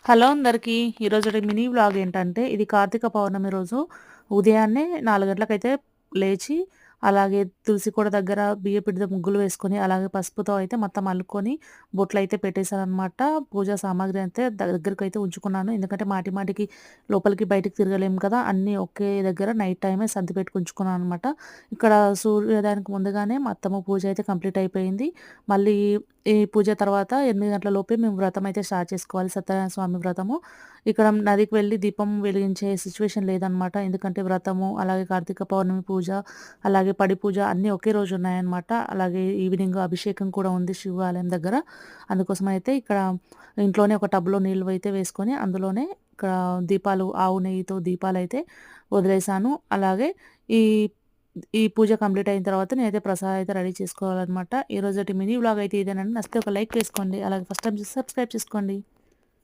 Hello అందరికీ. ఈరోజుటి mini vlog ఏంటంటే, ఇది కార్తీక పౌర్ణమి రోజు ఉదయాన్నే 4 గంటలకైతే లేచి, అలాగే తులసి కోట దగ్గర బియ్యపిండితో ముగ్గులు వేసుకొని, అలాగే పసుపుతో అయితే మొత్తం అల్లుకొని బొట్లయితే పెట్టేసాననమాట. పూజా సామాగ్రి అయితే దగ్గరకైతే ఉంచుకున్నాను. ఎందుకంటే మాటి మాటికి లోపలికి బయటికి తిరగలేము కదా! అన్నీ ఒకే దగ్గర నైట్ టైమే సర్ది పెట్టి ఉంచుకున్నాను అనమాట. ఇక్కడ సూర్యోదయానికి ముందుగానే మా అత్తమ్మ పూజ అయితే కంప్లీట్ అయిపోయింది. మళ్ళీ ఈ పూజ తర్వాత 8 గంటల లోపే మేము వ్రతం అయితే స్టార్ట్ చేసుకోవాలి. సత్యనారాయణ స్వామి వ్రతము. ఇక్కడ నదికి వెళ్లి దీపం వెలిగించే సిట్యుయేషన్ లేదనమాట. ఎందుకంటే వ్రతము, అలాగే కార్తీక పౌర్ణమి పూజ, అలాగే పడి పూజ అన్నీ ఒకే రోజు ఉన్నాయన్నమాట. అలాగే ఈవినింగ్ అభిషేకం కూడా ఉంది శివాలయం దగ్గర. అందుకోసమైతే ఇక్కడ ఇంట్లోనే ఒక టబ్‌లో నీళ్ళు అయితే వేసుకొని, అందులోనే ఇక్కడ దీపాలు ఆవు నెయ్యితో దీపాలైతే వదిలేసాను. అలాగే ఈ ఈ పూజ కంప్లీట్ అయిన తర్వాత నేనైతే ప్రసాదం అయితే రెడీ చేసుకోవాలనమాట. ఈరోజుటి మినీ వ్లాగ్ అయితే ఇదేనండి. నచ్చితే ఒక లైక్ వేసుకోండి. అలాగే ఫస్ట్ టైమ్ చూస్తే సబ్స్క్రైబ్ చేసుకోండి.